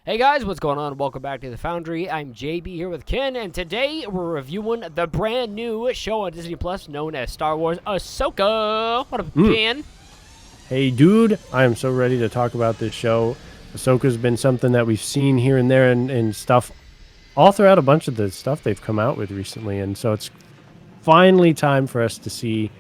Hey guys, what's going on? Welcome back to the Foundry. I'm JB here with Ken, and today we're reviewing the brand new show on Disney Plus known as Star Wars Ahsoka. What up, Ken? Hey dude, I am so ready to talk about this show. Ahsoka's been something that we've seen here and there and stuff all throughout a bunch of the stuff they've come out with recently, and so it's finally time for us to see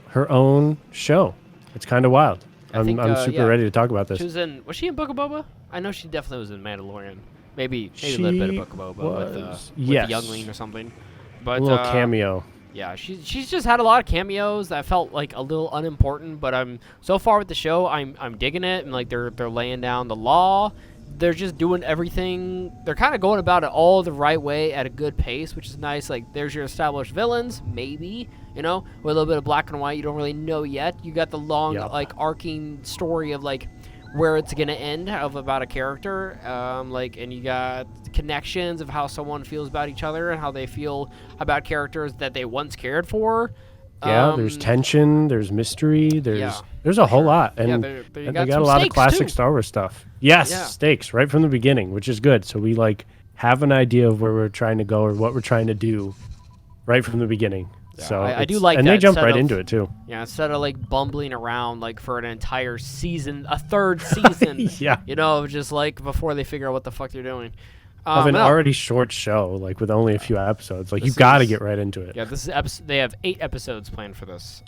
her own show. It's kind of wild. I'm super ready to talk about this. Was she in Book of Boba? I know she definitely was in Mandalorian. Maybe a little bit of Book of Boba with Youngling or something. But a little cameo. Yeah, she's just had a lot of cameos that felt like a little unimportant, but so far with the show, I'm digging it, and like they're laying down the law. They're just doing everything. They're kind of going about it all the right way at a good pace, which is nice. Like, there's your established villains, maybe, with a little bit of black and white. You don't really know yet. You got the long, arcing story of, where it's going to end about a character. And you got connections of how someone feels about each other and how they feel about characters that they once cared for. Yeah, there's tension, there's mystery, there's a whole lot, and they got a lot of classic Star Wars stuff. Yes, stakes right from the beginning, which is good. So we have an idea of where we're trying to go or what we're trying to do right from the beginning. Yeah, so I do like and that. And they jump right into it too. Yeah, instead of bumbling around for an entire season, a third season. Just before they figure out what the fuck they're doing. Of an already short show, with only a few episodes. You've got to get right into it. Yeah, this is they have 8 episodes planned for this.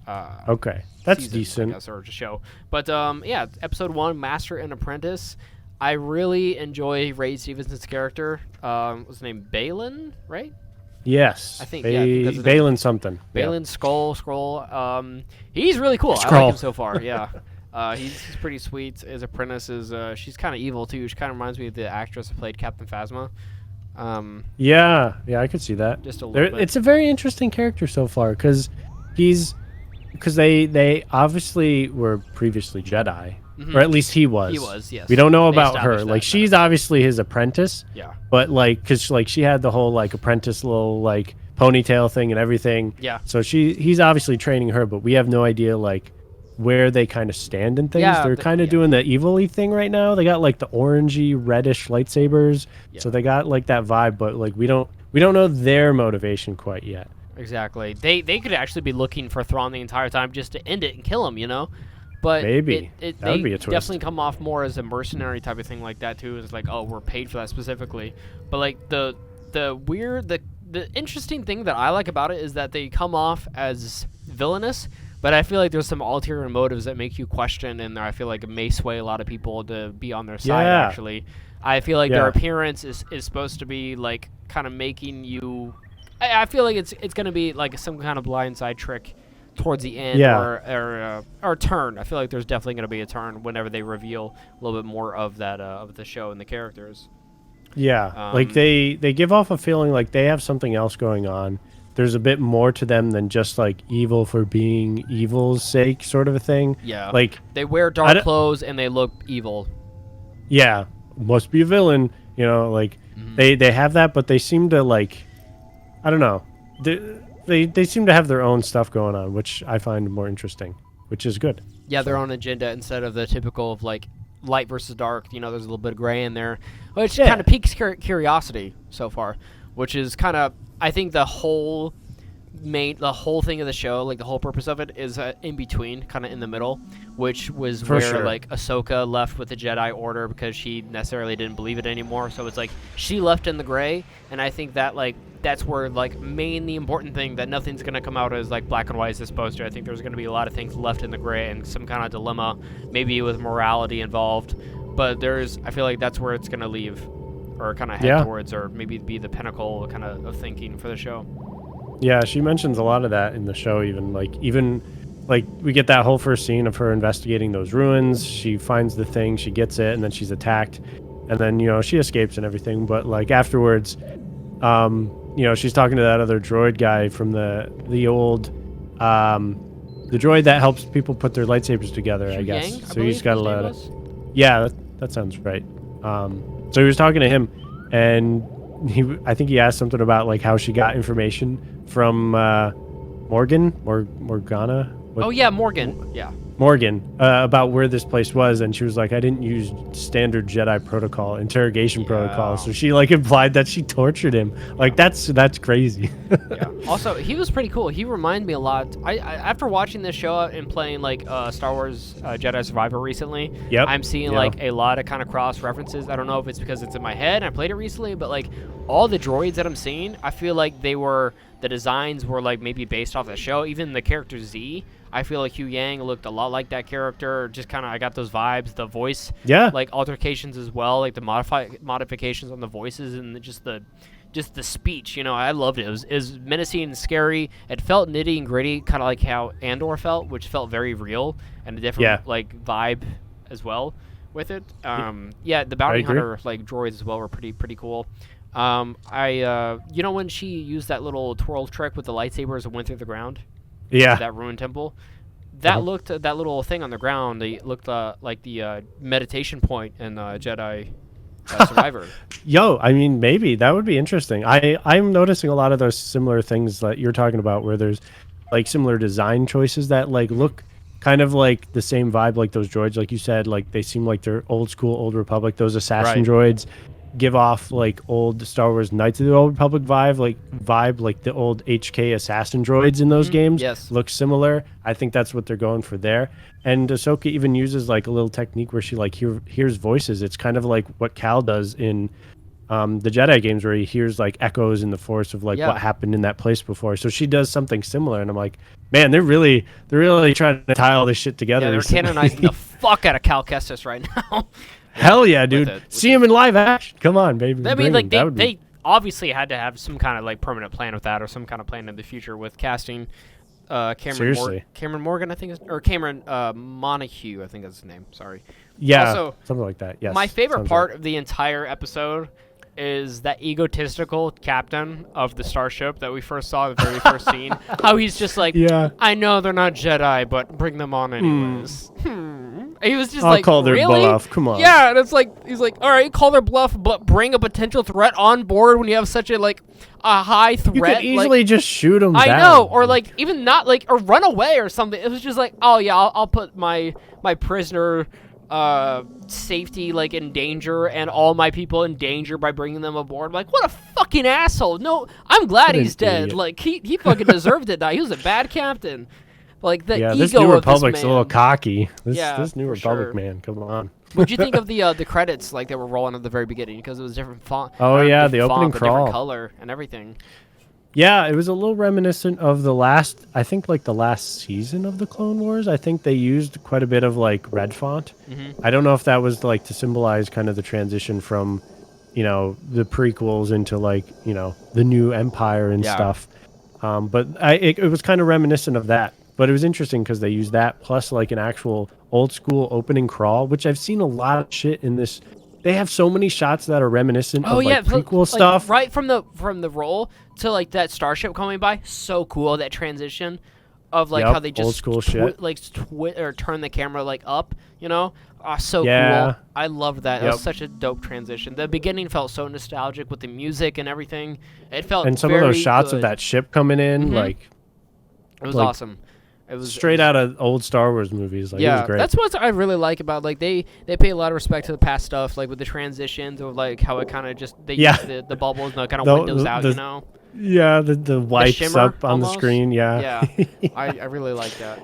Okay, that's season, decent. I guess, or show. But episode 1, Master and Apprentice. I really enjoy Ray Stevenson's character. What's his name? Balin, right? Yes, I think Balin something. Balin Scroll. He's really cool. Skrull. I like him so far. Yeah. He's pretty sweet. His apprentice is she's kind of evil too. She kind of reminds me of the actress who played Captain Phasma. Yeah, I could see that. Just a little bit. It's a very interesting character so far because they obviously were previously Jedi, or at least he was. He was, yes. We don't know about her. She's obviously his apprentice. Yeah. But because she had the whole apprentice little ponytail thing and everything. Yeah. So he's obviously training her, but we have no idea where they kind of stand in things. They're kind of doing the evil-y thing right now. They got the orangey reddish lightsabers, so they got that vibe, but we don't know their motivation quite yet. Exactly. They could actually be looking for Thrawn the entire time just to end it and kill him, But maybe that would be a twist. Definitely come off more as a mercenary type of thing like that too. It's we're paid for that specifically. But the interesting thing that I like about it is that they come off as villainous. But I feel like there's some ulterior motives that make you question, and I feel like it may sway a lot of people to be on their side, actually. I feel like their appearance is supposed to be, kind of making you... I feel like it's going to be, some kind of blindside trick towards the end or turn. I feel like there's definitely going to be a turn whenever they reveal a little bit more of that of the show and the characters. Yeah, they give off a feeling like they have something else going on. There's a bit more to them than just evil for being evil's sake sort of a thing. Yeah. They wear dark clothes and they look evil. Yeah. Must be a villain. They have that, but they seem to I don't know. They seem to have their own stuff going on, which I find more interesting, which is good. Yeah, their own agenda instead of the typical of light versus dark. There's a little bit of gray in there, which kind of piques curiosity so far, which is kind of, I think the whole thing of the show, the whole purpose of it is in between, kind of in the middle, which was where Ahsoka left with the Jedi Order because she necessarily didn't believe it anymore. So it's she left in the gray, and I think that that's where mainly important thing that nothing's gonna come out as black and white as it's supposed to. I think there's gonna be a lot of things left in the gray and some kind of dilemma, maybe with morality involved. But I feel like that's where it's gonna leave, or kind of head towards, or maybe be the pinnacle kind of thinking for the show. Yeah, she mentions a lot of that in the show. Even we get that whole first scene of her investigating those ruins. She finds the thing, she gets it, and then she's attacked, and then she escapes and everything. But afterwards, she's talking to that other droid guy from the old, the droid that helps people put their lightsabers together. I guess. So he's got a lot of. Yeah, that sounds right. So he was talking to him, and I think he asked something about how she got information from Morgana. Morgan. Yeah. Morgan about where this place was, and she was like, I didn't use standard Jedi protocol, interrogation protocol. So she like implied that she tortured him. Like that's crazy. Yeah. Also, he was pretty cool. He reminded me a lot. I after watching this show and playing like Star Wars Jedi Survivor recently, I'm seeing like a lot of kind of cross references. I don't know if it's because it's in my head and I played it recently, but like all the droids that I'm seeing, I feel like the designs were like maybe based off the show. Even the character Z, I feel like Hugh Yang looked a lot like that character. Just kind of, I got those vibes. The voice, like altercations as well, like the modifications on the voices and just the speech. You know, I loved it. It was menacing and scary. It felt nitty and gritty, kind of like how Andor felt, which felt very real and a different like vibe as well with it. The bounty hunter like droids as well were pretty cool. You know when she used that little twirl trick with the lightsabers and went through the ground? Yeah. That ruined temple. That looked that little thing on the ground. They looked like the meditation point in Jedi Survivor. Yo, I mean, maybe that would be interesting. I'm noticing a lot of those similar things that you're talking about, where there's like similar design choices that like look kind of like the same vibe, like those droids, like you said, like they seem like they're old school, Old Republic. Those assassin droids give off like old Star Wars Knights of the Old Republic vibe, like the old HK assassin droids in those games look similar. I think that's what they're going for there. And Ahsoka even uses like a little technique where she like hears voices. It's kind of like what Cal does in the Jedi games, where he hears like echoes in the Force of like what happened in that place before. So she does something similar, and I'm like, man, they're really trying to tie all this shit together. Yeah, they're canonizing the fuck out of Cal Kestis right now. Hell yeah, dude! See him in live action. Come on, baby. I mean, like they obviously had to have some kind of like permanent plan with that, or some kind of plan in the future with casting Cameron Morgan, I think, or Cameron Montague, I think that's his name. Sorry. Yeah. Also, something like that. Yes. My favorite part of the entire episode is that egotistical captain of the starship that we first saw in the very first scene. How he's just like, I know they're not Jedi, but bring them on anyways. He was just like, call their really? bluff. Come on. Yeah, and it's like, he's like, all right, call their bluff, but bring a potential threat on board when you have such a like a high threat. You could easily just shoot them down. I know, or like even not like, or run away or something. It was just like, oh yeah, I'll put my prisoner safety like in danger and all my people in danger by bringing them aboard. I'm like, what a fucking asshole. No, I'm glad he's dead. Like he fucking deserved to die. He was a bad captain. Like the ego this New of Republic's this a man. little cocky. This New for Republic sure. man, come on. What'd you think of the credits like that were rolling at the very beginning, because it was different font? Oh yeah, the opening font, crawl, different color and everything. Yeah, it was a little reminiscent of the last, I think like the last season of the Clone Wars. I think they used quite a bit of like red font. I don't know if that was like to symbolize kind of the transition from, you know, the prequels into like, you know, the new Empire and stuff. But it was kind of reminiscent of that. But it was interesting because they used that plus like an actual old school opening crawl, which I've seen a lot of shit in this. They have so many shots that are reminiscent of like prequel stuff. Right from the roll to like that starship coming by. So cool, that transition of like how they just old school shit. Or turn the camera like up, you know? So cool. I loved that. It was such a dope transition. The beginning felt so nostalgic with the music and everything. It felt and some of those shots of that ship coming in, like it was awesome. It was straight out of old Star Wars movies. Like, it was great. That's what I really like about like they pay a lot of respect to the past stuff, like with the transitions or like how it kind of just use the bubbles and the kind of windows out, you know. Yeah, the wipes up on the screen. Yeah. I really like that.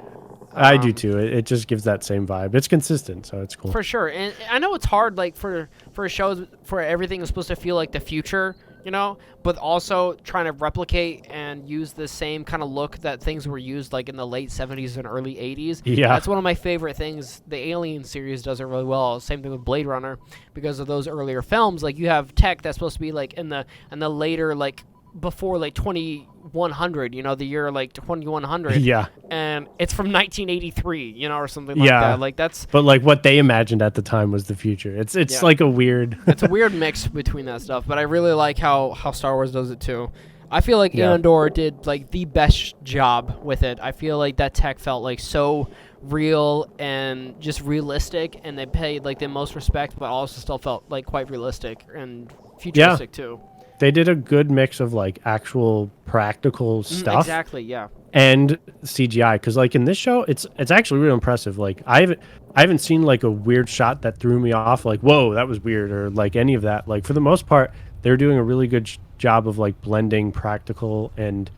I do too. It just gives that same vibe. It's consistent, so it's cool. For sure. And I know it's hard, like for shows, for everything is supposed to feel like the future, you know, but also trying to replicate and use the same kind of look that things were used like in the late 70s and early 80s. Yeah. That's one of my favorite things. The Alien series does it really well. Same thing with Blade Runner, because of those earlier films. Like you have tech that's supposed to be like in the later, like before like 2100, you know, the year like 2100. Yeah. And it's from 1983, you know, or something like that. Like that's. But like what they imagined at the time was the future. It's like a weird. It's a weird mix between that stuff, but I really like how Star Wars does it too. I feel like Andor did like the best job with it. I feel like that tech felt like so real and just realistic, and they paid like the most respect, but also still felt like quite realistic and futuristic too. they did a good mix of like actual practical stuff Exactly, yeah. and CGI. Because like in this show, it's actually real impressive. Like I haven't seen like a weird shot that threw me off. Like whoa, that was weird, or like any of that. Like for the most part, they're doing a really good job of like blending practical and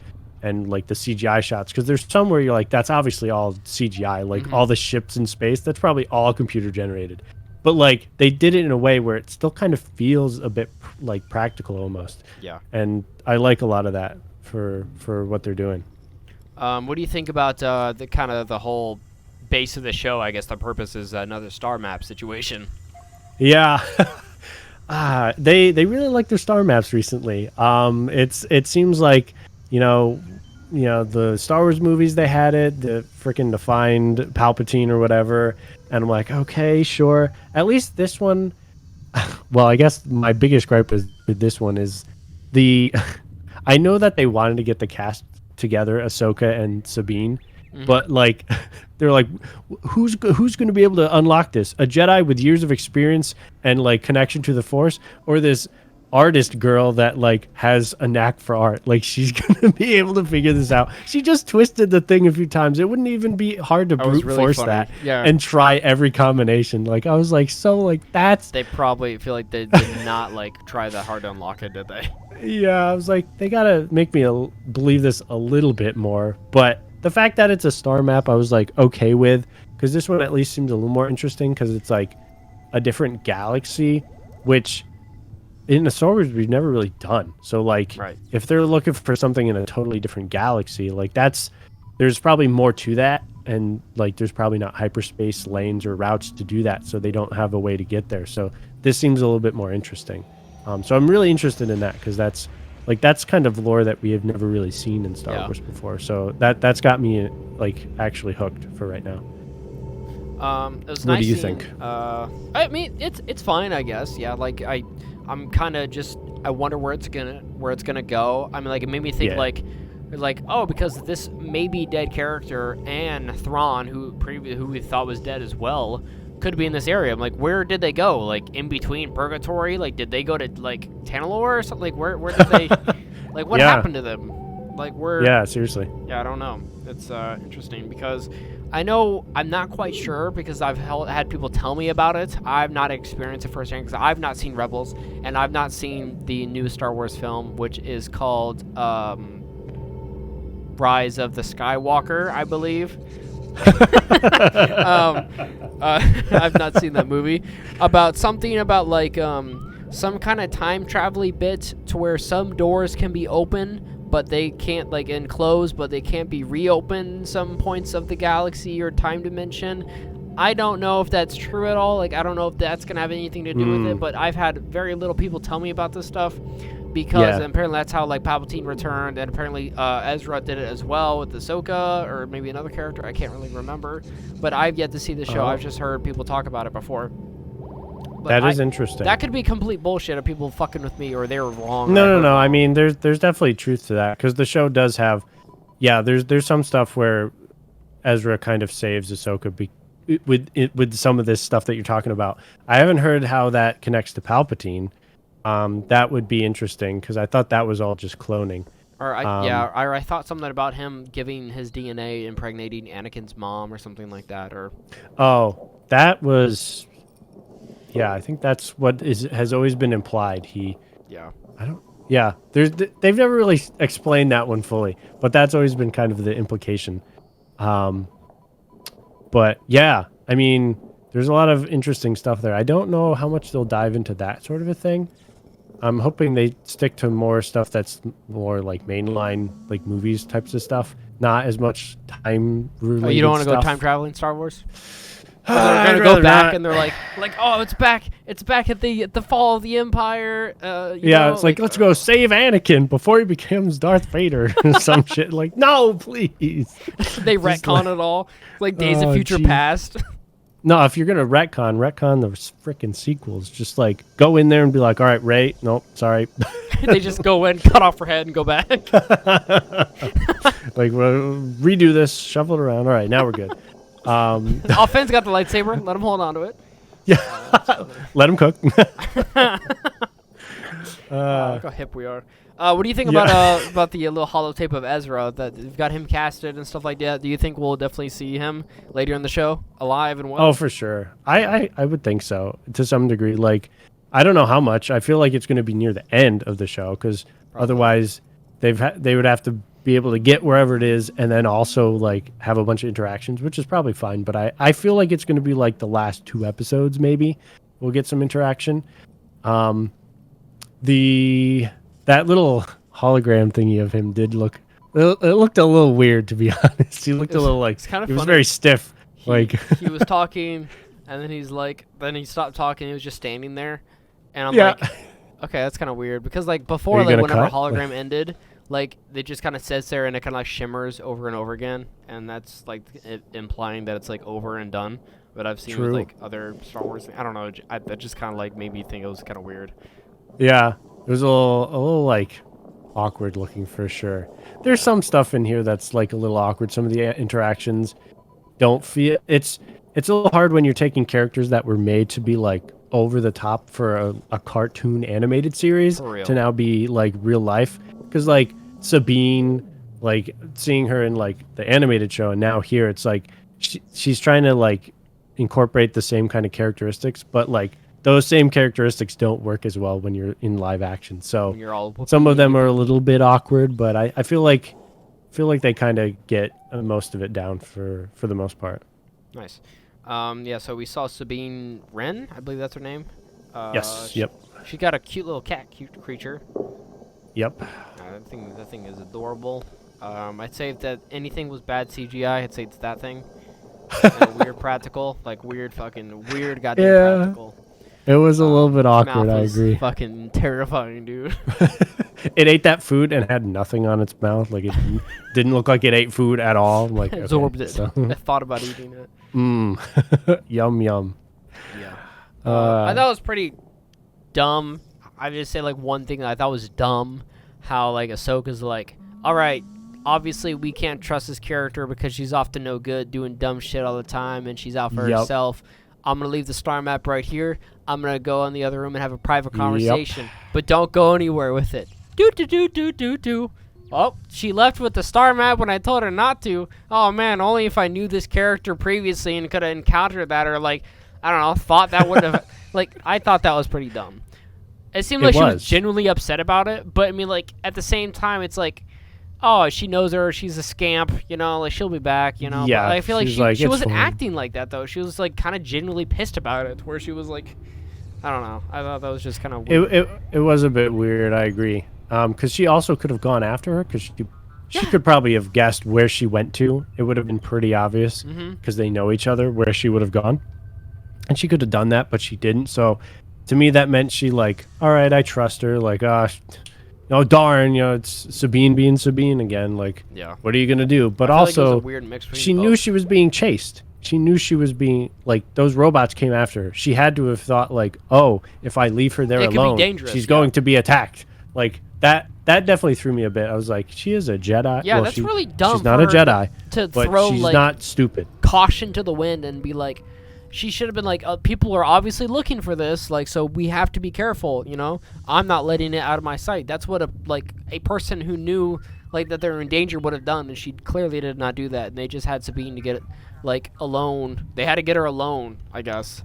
like the CGI shots. Because there's some where you're like, that's obviously all CGI. Like all the ships in space, that's probably all computer generated. But like they did it in a way where it still kind of feels a bit like practical almost. Yeah. And I like a lot of that for what they're doing. What do you think about the kind of the whole base of the show? I guess the purpose is another star map situation. Yeah. They really like their star maps recently. It seems like, you know, the Star Wars movies, they had it, the freaking defined Palpatine or whatever. And I'm like, okay, sure. At least this one, well, I guess my biggest gripe with this one is I know that they wanted to get the cast together, Ahsoka and Sabine, but like, they're like, who's going to be able to unlock this? A Jedi with years of experience and like connection to the Force, or this artist girl that like has a knack for art? Like she's gonna be able to figure this out. She just twisted the thing a few times. It wouldn't even be hard to brute force that and try every combination. Like I was like, so like that's they probably feel like they did not like try that hard to unlock it, did they? Yeah, I was like, they gotta make me believe this a little bit more. But the fact that it's a star map, I was like okay with, because this one at least seems a little more interesting because it's like a different galaxy, which in the Star Wars we've never really done. So like, if they're looking for something in a totally different galaxy, like there's probably more to that, and like there's probably not hyperspace lanes or routes to do that, so they don't have a way to get there. So this seems a little bit more interesting. So I'm really interested in that, because that's kind of lore that we have never really seen in Star Wars before. So that's got me like actually hooked for right now. What do you think? I mean, it's fine, I guess. Yeah, like I'm kind of just, I wonder where it's gonna go. I mean, like it made me think like oh, because this maybe dead character and Thrawn, who we thought was dead as well, could be in this area. I'm like, where did they go? Like in between Purgatory? Like did they go to like Tanalorr or something? Like where did they? Like what happened to them? Like where? Yeah, seriously. Yeah, I don't know. It's interesting because I know I'm not quite sure, because I've had people tell me about it. I've not experienced it firsthand because I've not seen Rebels, and I've not seen the new Star Wars film, which is called Rise of the Skywalker, I believe. I've not seen that movie. About something about like some kind of time travel-y bit to where some doors can be open, but they can't like enclose, but they can't be reopened in some points of the galaxy or time dimension. I don't know if that's true at all. Like I don't know if that's gonna have anything to do with it, but I've had very little people tell me about this stuff, because apparently that's how like Palpatine returned, and apparently Ezra did it as well with Ahsoka, or maybe another character. I can't really remember, but I've yet to see the show. I've just heard people talk about it before. But that is interesting. That could be complete bullshit of people fucking with me, or they were wrong. No. I mean, there's definitely truth to that, because the show does have, there's some stuff where Ezra kind of saves Ahsoka with some of this stuff that you're talking about. I haven't heard how that connects to Palpatine. That would be interesting, because I thought that was all just cloning. Or I thought something about him giving his DNA impregnating Anakin's mom or something like that. Or that was. Yeah, I think that's what has always been implied. They've never really explained that one fully, but that's always been kind of the implication. But yeah, I mean, there's a lot of interesting stuff there. I don't know how much they'll dive into that sort of a thing. I'm hoping they stick to more stuff that's more like mainline, like movies types of stuff, not as much time related. Oh, you don't want to go time traveling Star Wars? They're gonna go back, and they're like, oh, it's back at the fall of the Empire. It's like, let's go save Anakin before he becomes Darth Vader or some shit. Like, no, please. They retcon it all, like Days of Future Past. No, if you're gonna retcon the freaking sequels. Just like go in there and be like, all right, Rey, nope, sorry. They just go in, cut off her head, and go back. Like, well, redo this, shuffle it around. All right, now we're good. Finn's got the lightsaber. Let him hold on to it. Yeah, let him cook. Look how hip we are. What do you think about the little holotape of Ezra that you've got him casted and stuff like that? Do you think we'll definitely see him later in the show, alive and well? Oh, for sure. I would think so to some degree. Like, I don't know how much. I feel like it's going to be near the end of the show because otherwise they would have to be able to get wherever it is and then also like have a bunch of interactions, which is probably fine. But I feel like it's going to be like the last 2 episodes maybe we'll get some interaction. That little hologram thingy of him did look. It looked a little weird, to be honest. He looked a little like kind of he was very stiff. He was talking, and then then he stopped talking. He was just standing there, and I'm like, okay, that's kind of weird because like before, like whenever hologram ended, like it just kind of sits there and it kind of like shimmers over and over again, and that's like implying that it's like over and done. But I've seen with like other Star Wars. I don't know. That just kind of like made me think it was kind of weird. Yeah, it was a little like awkward looking for sure. There's some stuff in here that's like a little awkward. Some of the interactions don't feel. It's a little hard when you're taking characters that were made to be like over the top for a cartoon animated series to now be like real life. Because like Sabine, like seeing her in like the animated show, and now here it's like she's trying to like incorporate the same kind of characteristics, but like those same characteristics don't work as well when you're in live action. So some of them are a little bit awkward, but I feel like they kind of get most of it down for the most part. Nice. Yeah, so we saw Sabine Wren, I believe that's her name. Yes. Yep. She got a cute little cute creature. Yep. That thing is adorable. I'd say if that anything was bad CGI, I'd say it's that thing. And weird practical, like weird goddamn practical. It was a little bit awkward, I agree. Fucking terrifying, dude. It ate that food and had nothing on its mouth. Like it didn't look like it ate food at all. I'm like, absorbed it. So. I thought about eating it. Yum yum. Yeah. I thought it was pretty dumb. I just say like one thing that I thought was dumb. How like Ahsoka's like, all right, obviously we can't trust this character because she's off to no good, doing dumb shit all the time, and she's out for herself. I'm going to leave the star map right here. I'm going to go in the other room and have a private conversation. But don't go anywhere with it. Do. Oh, she left with the star map when I told her not to. Oh, man, only if I knew this character previously and could have encountered that or, like, I don't know, thought that would have... like, I thought that was pretty dumb. It seemed like she was genuinely upset about it. But, I mean, like, at the same time, it's like... Oh, she knows her. She's a scamp, you know. Like she'll be back, you know. Yeah, but I feel like she wasn't acting like that though. She was like kind of genuinely pissed about it, where she was like, I don't know. I thought that was just kind of weird. It was a bit weird. I agree. Because she also could have gone after her because she could probably have guessed where she went to. It would have been pretty obvious because they know each other where she would have gone, and she could have done that, but she didn't. So to me, that meant she like, all right, I trust her. Like, oh darn, you know, it's Sabine being Sabine again. Like, what are you gonna do? But also, like it was a weird mix she knew she was being chased. She knew she was being like those robots came after her. She had to have thought like, oh, if I leave her there alone, she's going to be attacked. Like that definitely threw me a bit. I was like, she is a Jedi. Yeah, that's really dumb. She's not a Jedi, but throw she's like not stupid. Caution to the wind and be like. She should have been like, people are obviously looking for this, like, so we have to be careful, you know? I'm not letting it out of my sight. That's what a person who knew, like, that they're in danger would have done, and she clearly did not do that, and they just had Sabine to get it, like, alone. They had to get her alone, I guess.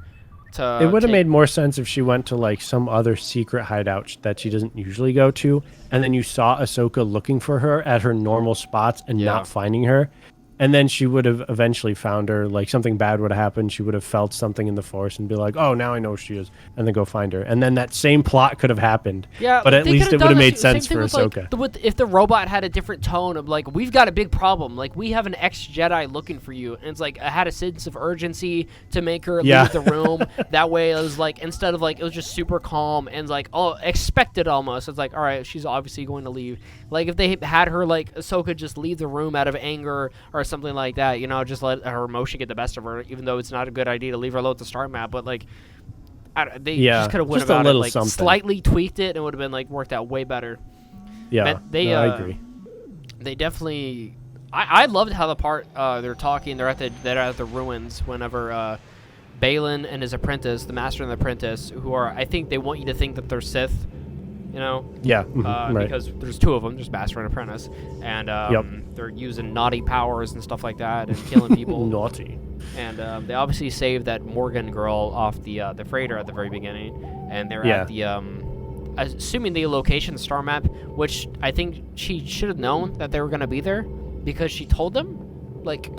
It would have made more sense if she went to, like, some other secret hideout that she doesn't usually go to, and then you saw Ahsoka looking for her at her normal spots and not finding her. And then she would have eventually found her, like something bad would have happened. She would have felt something in the Force and be like, oh, now I know who she is. And then go find her. And then that same plot could have happened. Yeah, but at least it would have made sense for Ahsoka. Like, if the robot had a different tone of like, we've got a big problem. Like, we have an ex-Jedi looking for you. And it's like, I had a sense of urgency to make her leave the room. That way it was like, instead of like, it was just super calm and like, oh, expected almost. It's like, all right, she's obviously going to leave. Like, if they had her, like, Ahsoka just leave the room out of anger or something like that, you know, just let her emotion get the best of her, even though it's not a good idea to leave her alone at the star map, but, like, they just could have went about it, like, slightly tweaked it, and it would have been, like, worked out way better. Yeah, I agree. They definitely... I loved how the part they're talking, they're at the ruins whenever Balin and his apprentice, the master and the apprentice, who are, I think they want you to think that they're Sith, you know? Yeah. Right. Because there's two of them. There's Master and Apprentice, and they're using naughty powers and stuff like that, and killing people. Naughty. And they obviously saved that Morgan girl off the freighter at the very beginning, and they're at the assuming the location star map, which I think she should have known that they were gonna be there, because she told them, like,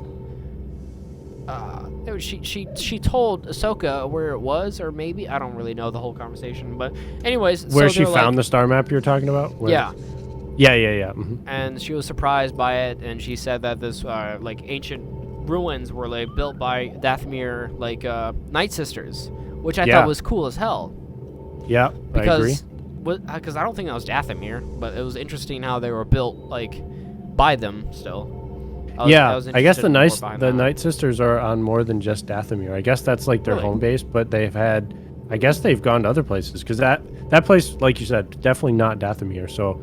she told Ahsoka where it was, or maybe I don't really know the whole conversation, but anyways, where she found the star map you're talking about? Where? Yeah. And she was surprised by it, and she said that this like ancient ruins were like built by Dathomir like Night Sisters, which I thought was cool as hell. Yeah, because I don't think that was Dathomir, but it was interesting how they were built like by them still. I guess the Night Sisters are on more than just Dathomir. I guess that's like their home base, but they've gone to other places, because that place, like you said, definitely not Dathomir. So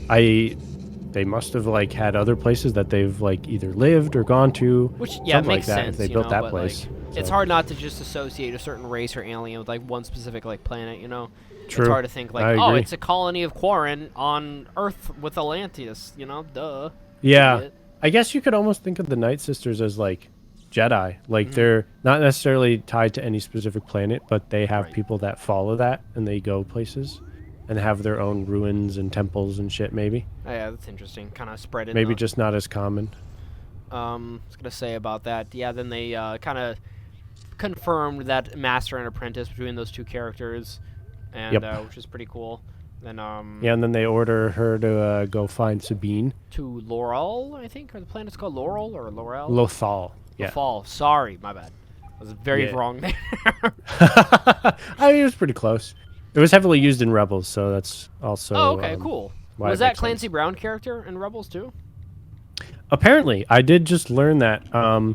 they must have like had other places that they've like either lived or gone to. Which makes like that, sense. if they built that place. Like, it's hard not to just associate a certain race or alien with like one specific like planet. You know, True. It's hard to think like, oh, it's a colony of Quarren on Earth with Atlantis. You know, duh. Yeah. Idiot. I guess you could almost think of the Night Sisters as like Jedi. Like they're not necessarily tied to any specific planet, but they have people that follow that, and they go places and have their own ruins and temples and shit, maybe. Oh, yeah, that's interesting. Kind of spread it. Maybe just not as common. I was going to say about that. Yeah, then they kind of confirmed that Master and Apprentice between those two characters, and which is pretty cool. Then, and then they order her to go find Sabine. To Laurel, I think, or the planet's called Laurel or Laurel? Lothal. Yeah. Lothal. Sorry, my bad. I was very wrong there. I mean, it was pretty close. It was heavily used in Rebels, so that's also... Oh, okay, cool. Was that Clancy Brown character in Rebels, too? Apparently. I did just learn that. I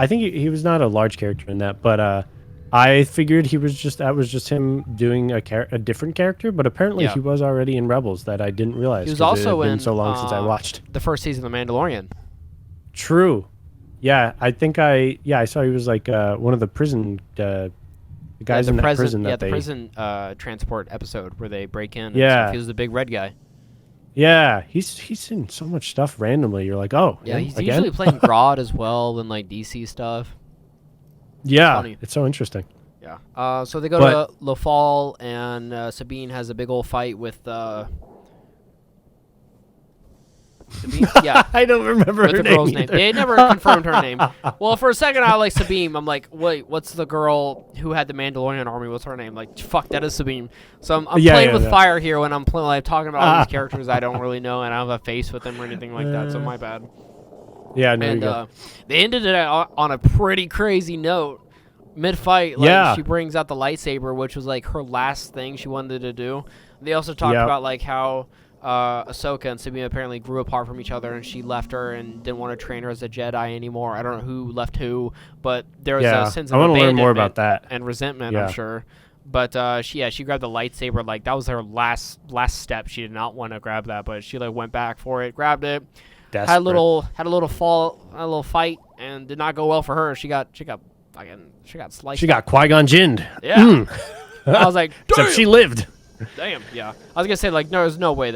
think he was not a large character in that, but I figured that was just him doing a different character, but apparently he was already in Rebels that I didn't realize. He was also it had been so long since I watched the first season of The Mandalorian. True. Yeah, I think I saw he was like one of the prison the guys in that prison. The prison transport episode where they break in. Yeah, he was the big red guy. Yeah, he's in so much stuff randomly. You're like, oh, yeah, he's again? usually playing Grodd as well in like DC stuff. Yeah, it's so interesting. Yeah. So they go to Lothal, and Sabine has a big old fight with Sabine? Yeah. I don't remember her the name girl's name. They never confirmed her name. Well, for a second, I like Sabine. I'm like, wait, what's the girl who had the Mandalorian army? What's her name? Like, fuck, that is Sabine. So I'm playing with fire here when I'm talking about all these characters I don't really know, and I don't have a face with them or anything like that, so my bad. Yeah, no, and they ended it on a pretty crazy note. Mid-fight, like, she brings out the lightsaber, which was, like, her last thing she wanted to do. They also talked about, like, how Ahsoka and Sabine apparently grew apart from each other, and she left her and didn't want to train her as a Jedi anymore. I don't know who left who, but there was a sense of I want to learn more about that. And resentment, I'm sure. But she grabbed the lightsaber. Like, that was her last step. She did not want to grab that, but she, like, went back for it, grabbed it. Desperate. Had a little fight, and did not go well for her. She got sliced. She got Qui-Gon Jinned. Yeah. I was like, damn! Except she lived. Damn. Yeah. I was gonna say, like, there's no way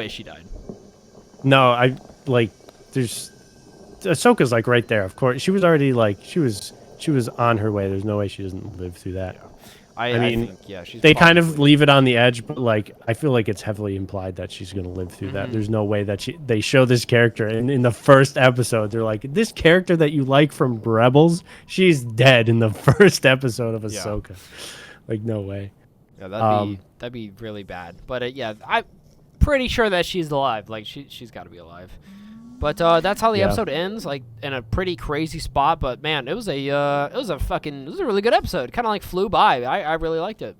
she died. No, there's Ahsoka's like right there. Of course, she was already like she was on her way. There's no way she doesn't live through that. Yeah. I mean, they kind of leave it on the edge, but like I feel like it's heavily implied that she's going to live through that. There's no way that they show this character in the first episode. They're like, this character that you like from Rebels, she's dead in the first episode of Ahsoka. Yeah. Like, no way. Yeah, that'd be really bad. But I'm pretty sure that she's alive. Like, she's got to be alive. But that's how the episode ends, like in a pretty crazy spot. But man, it was a really good episode. Kind of like flew by. I really liked it.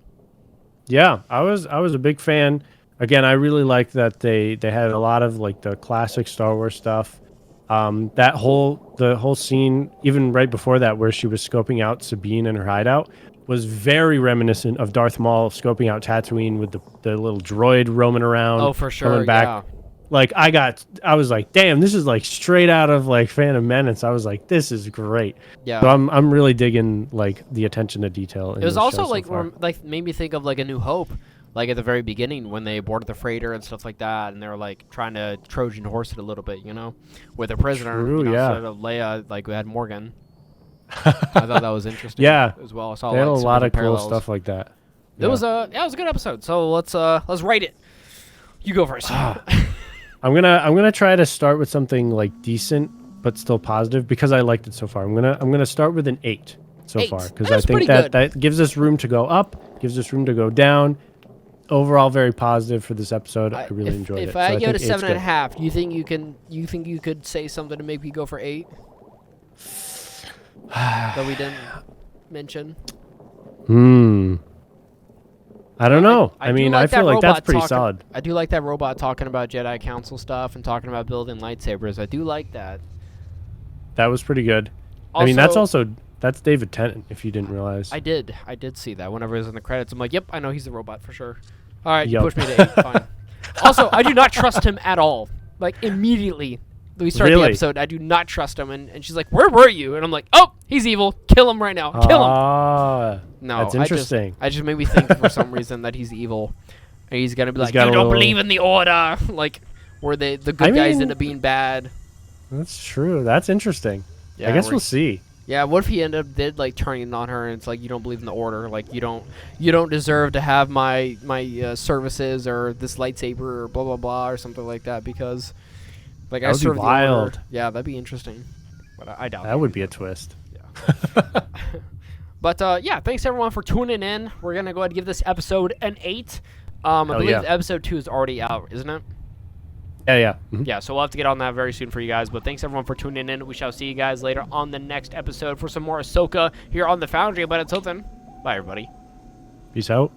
Yeah, I was a big fan. Again, I really liked that they had a lot of like the classic Star Wars stuff. The whole scene, even right before that, where she was scoping out Sabine and her hideout, was very reminiscent of Darth Maul scoping out Tatooine with the little droid roaming around. Oh, for sure. Coming back. like I was like, damn, this is like straight out of like Phantom Menace. I was like, this is great. Yeah. So I'm really digging like the attention to detail. It was also like made me think of like A New Hope, like at the very beginning when they boarded the freighter and stuff like that, and they were like trying to Trojan horse it a little bit, with a prisoner. True, yeah. Instead of Leia, like we had Morgan. I thought that was interesting. Yeah. As well. I saw they had a lot of parallels. cool stuff like that. It was a good episode. So let's write it. You go first. I'm gonna try to start with something like decent but still positive because I liked it so far. I'm gonna start with an 8 so 8. far because That's I think pretty that good. that gives us room to go up, gives us room to go down. Overall, very positive for this episode. I really enjoyed it. If I give it a think 7.5, do you think you could say something to make me go for 8? That we didn't mention. I don't know. I mean, I feel like that's pretty solid. I do like that robot talking about Jedi Council stuff and talking about building lightsabers. I do like that. That was pretty good. Also, I mean, that's David Tennant, if you didn't realize. I did see that. Whenever it was in the credits, I'm like, yep, I know he's the robot for sure. All right, you Yup. pushed me to 8. Fine. Also, I do not trust him at all. Like, immediately we started the episode, I do not trust him. And she's like, where were you? And I'm like, oh, he's evil. Kill him right now. Kill him. No, that's interesting. I just made me think for some reason that he's evil. And he's going to be like, you don't believe in the order. Like, where the good guys end up being bad. That's true. That's interesting. Yeah, I guess we'll see. Yeah, what if he did like turning on her and it's like, you don't believe in the order, like you don't deserve to have my services or this lightsaber or blah blah blah or something like that because like I serve the order. Yeah, that'd be interesting. But I doubt that would be a twist. Yeah. But yeah, thanks everyone for tuning in. We're gonna go ahead and give this episode an 8. I believe episode 2 is already out, isn't it? Yeah. Mm-hmm. Yeah, so we'll have to get on that very soon for you guys. But thanks, everyone, for tuning in. We shall see you guys later on the next episode for some more Ahsoka here on the Foundry. But until then, bye, everybody. Peace out.